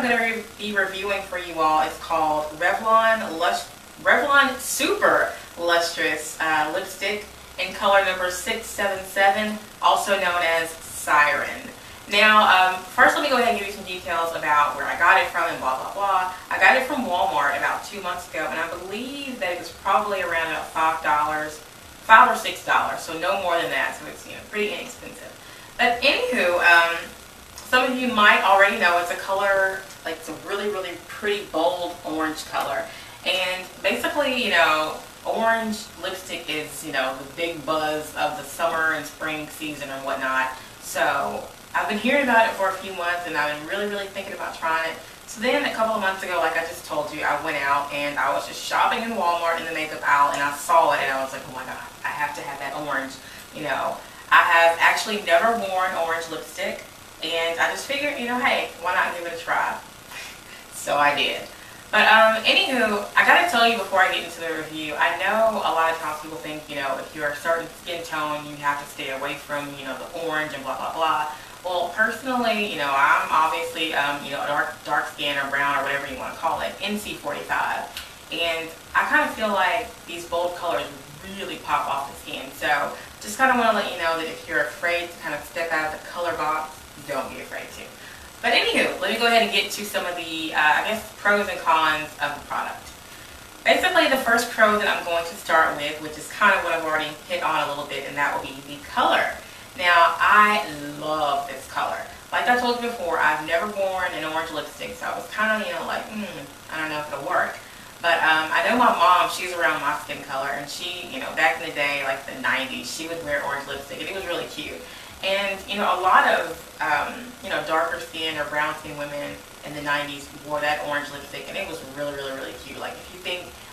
going to be reviewing for you all is called Revlon Super Lustrous Lipstick in color number 677, also known as Siren. Now, first let me go ahead and give you some details about where I got it from and blah, blah, blah. I got it from Walmart about 2 months ago, and I believe that it was probably around about $5 or $6, so no more than that, so it's, you know, pretty inexpensive. But anywho, some of you might already know it's a color, like it's a really, really pretty bold orange color. And basically, you know, orange lipstick is, you know, the big buzz of the summer and spring season and whatnot. So I've been hearing about it for a few months, and I've been really, really thinking about trying it. So then a couple of months ago, like I just told you, I went out and I was just shopping in Walmart in the makeup aisle, and I saw it and I was like, oh my god, I have to have that orange. You know, I have actually never worn orange lipstick, and I just figured, you know, hey, why not give it a try? So I did. But anywho, I gotta tell you before I get into the review, I know a lot of times people think, you know, if you're a certain skin tone, you have to stay away from, you know, the orange and blah, blah, blah. Well, personally, you know, I'm obviously, you know, dark skin or brown or whatever you want to call it, NC45. And I kind of feel like these bold colors really pop off the skin. So just kind of want to let you know that if you're afraid to kind of step out of the color box, don't be afraid to. But anywho, let me go ahead and get to some of the, I guess, pros and cons of the product. Basically, the first pro that I'm going to start with, which is kind of what I've already hit on a little bit, and that will be the color. Now, I love this color. Like I told you before, I've never worn an orange lipstick, so I was kind of, you know, like, I don't know if it'll work. But I know my mom, she's around my skin color, and she, you know, back in the day, like the 90s, she would wear orange lipstick, and it was really cute. And, you know, a lot of, you know, darker skin or brown skin women in the 90s wore that orange lipstick, and it was really, really, really cute. Like,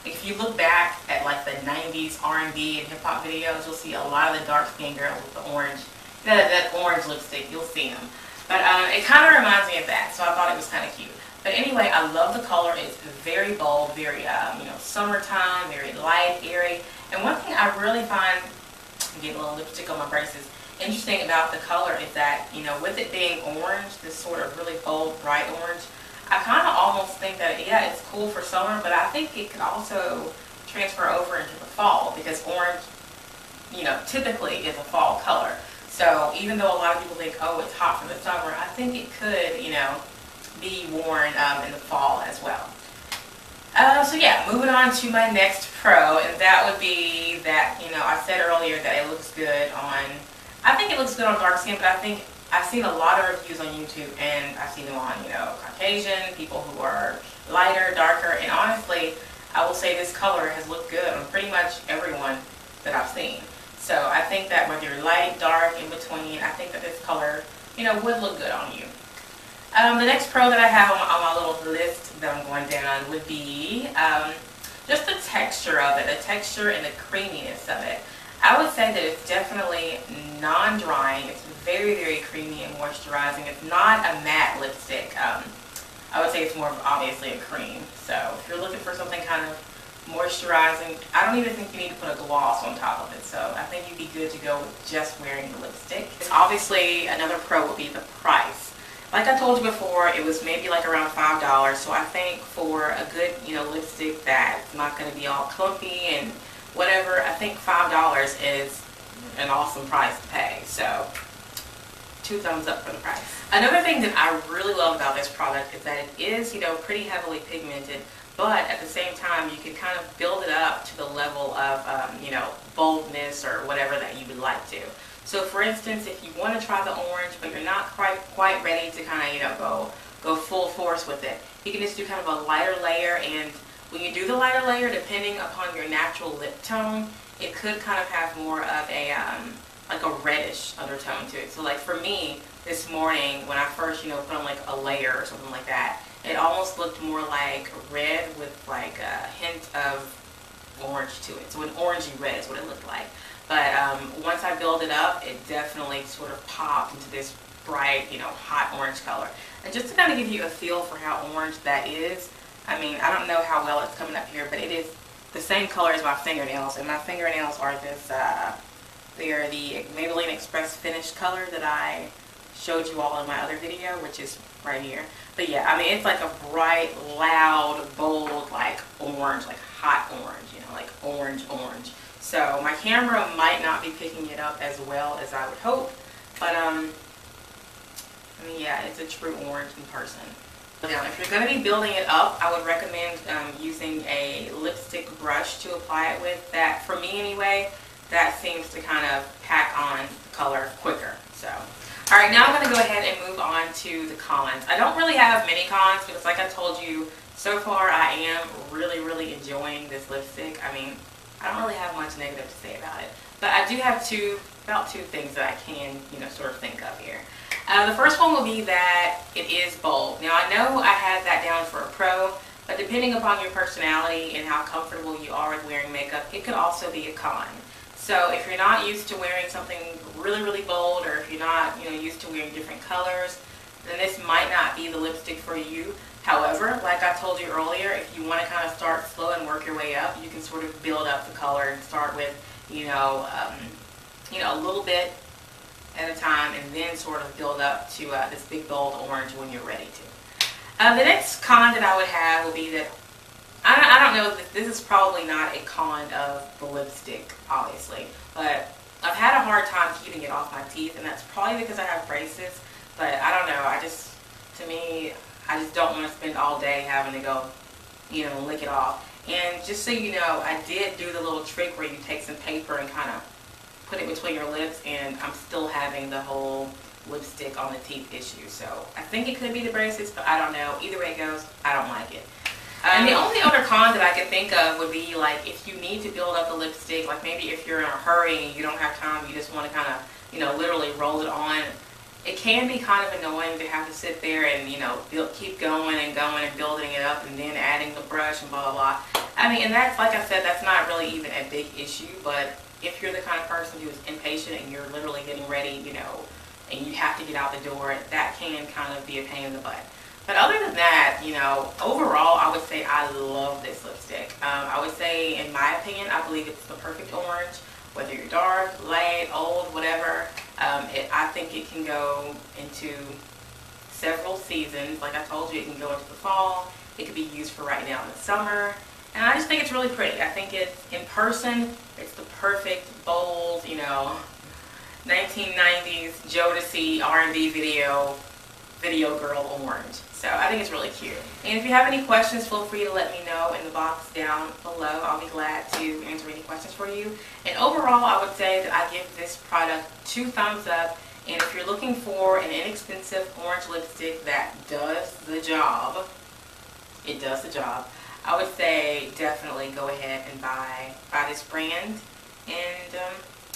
if you look back at, like, the 90s R&B and hip-hop videos, you'll see a lot of the dark skin girls with the orange, that orange lipstick, you'll see them. But it kind of reminds me of that, so I thought it was kind of cute. But anyway, I love the color. It's very bold, very, you know, summertime, very light, airy. And one thing I really find, I'm getting a little lipstick on my braces, interesting about the color is that, you know, with it being orange, this sort of really bold, bright orange, I kind of almost think that, yeah, it's cool for summer, but I think it could also transfer over into the fall, because orange, you know, typically is a fall color. So even though a lot of people think, oh, it's hot for the summer, I think it could, you know, be worn in the fall as well. So yeah, moving on to my next pro, and that would be that, you know, I said earlier that it looks good on, I think it looks good on dark skin, but I think I've seen a lot of reviews on YouTube, and I've seen them on, you know, Caucasian, people who are lighter, darker, and honestly, I will say this color has looked good on pretty much everyone that I've seen. So I think that whether you're light, dark, in between, I think that this color, you know, would look good on you. The next pro that I have on my little list that I'm going down would be just the texture of it, the texture and the creaminess of it. I would say that it's definitely non-drying. It's very, very creamy and moisturizing. It's not a matte lipstick. I would say it's more of obviously a cream. So if you're looking for something kind of moisturizing, I don't even think you need to put a gloss on top of it. So I think you'd be good to go with just wearing the lipstick. Obviously, another pro would be the price. Like I told you before, it was maybe like around $5. So I think for a good, you know, lipstick that's not going to be all clumpy and whatever, I think $5 is an awesome price to pay. So 2 thumbs up for the price. Another thing that I really love about this product is that it is, you know, pretty heavily pigmented, but at the same time you can kind of build it up to the level of, you know, boldness or whatever that you would like to. So for instance, if you want to try the orange, but you're not quite ready to kind of, you know, go full force with it, you can just do kind of a lighter layer. And when you do the lighter layer, depending upon your natural lip tone, it could kind of have more of a, like a reddish undertone to it. So like for me, this morning, when I first, you know, put on like a layer or something like that, it almost looked more like red with like a hint of orange to it. So an orangey red is what it looked like. But once I build it up, it definitely sort of popped into this bright, you know, hot orange color. And just to kind of give you a feel for how orange that is, I mean, I don't know how well it's coming up here, but it is the same color as my fingernails. And my fingernails are this, they are the Maybelline Express Finish color that I showed you all in my other video, which is right here. But yeah, I mean, it's like a bright, loud, bold, like orange, like hot orange, you know, like orange. So my camera might not be picking it up as well as I would hope, but I mean, yeah, it's a true orange in person. Now, if you're going to be building it up, I would recommend using a lipstick brush to apply it with. That, for me anyway, that seems to kind of pack on the color quicker. So, all right, now I'm going to go ahead and move on to the cons. I don't really have many cons because, like I told you, so far I am really enjoying this lipstick. I mean, I don't really have much negative to say about it, but I do have about two things that I can, you know, sort of think of here. The first one will be that it is bold. Now, I know I had that down for a pro, but depending upon your personality and how comfortable you are with wearing makeup, it could also be a con. So if you're not used to wearing something really bold, or if you're not, you know, used to wearing different colors, then this might not be the lipstick for you. However, like I told you earlier, if you want to kind of start slow and work your way up, you can sort of build up the color and start with, you know, a little bit at a time, and then sort of build up to this big bold orange when you're ready to. The next con that I would have would be that I don't know, this is probably not a con of the lipstick, obviously, but I've had a hard time keeping it off my teeth, and that's probably because I have braces. But I don't know, to me, I just don't want to spend all day having to go, you know, lick it off. And just so you know, I did do the little trick where you take some paper and kind of put it between your lips, and I'm still having the whole lipstick on the teeth issue. So I think it could be the braces, but I don't know. Either way it goes, I don't like it. And the only other con that I could think of would be, like, if you need to build up the lipstick, like maybe if you're in a hurry and you don't have time, you just want to kind of, you know, literally roll it on. It can be kind of annoying to have to sit there and, you know, keep going and building it up and then adding the brush and blah, blah, blah. I mean, and that's, like I said, that's not really even a big issue, but if you're the kind of person who is impatient and you're literally getting ready, you know, and you have to get out the door, that can kind of be a pain in the butt. But other than that, you know, overall, I would say I love this lipstick. I would say, in my opinion, I believe it's the perfect orange. Whether you're dark, light, old, whatever, I think it can go into several seasons. Like I told you, it can go into the fall. It could be used for right now in the summer. And I just think it's really pretty. I think it's, in person, it's the perfect, bold, you know, 1990s Jodeci R&B video girl orange. So I think it's really cute. And if you have any questions, feel free to let me know in the box down below. I'll be glad to answer any questions for you. And overall, I would say that I give this product 2 thumbs up. And if you're looking for an inexpensive orange lipstick that does the job, it does the job, I would say definitely go ahead and buy this brand. And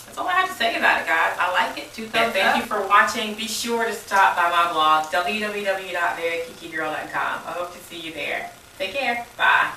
that's all I have to say about it, guys. I like it. 2 thumbs up. Thank you for watching. Be sure to stop by my blog, www.verykikigirl.com. I hope to see you there. Take care. Bye.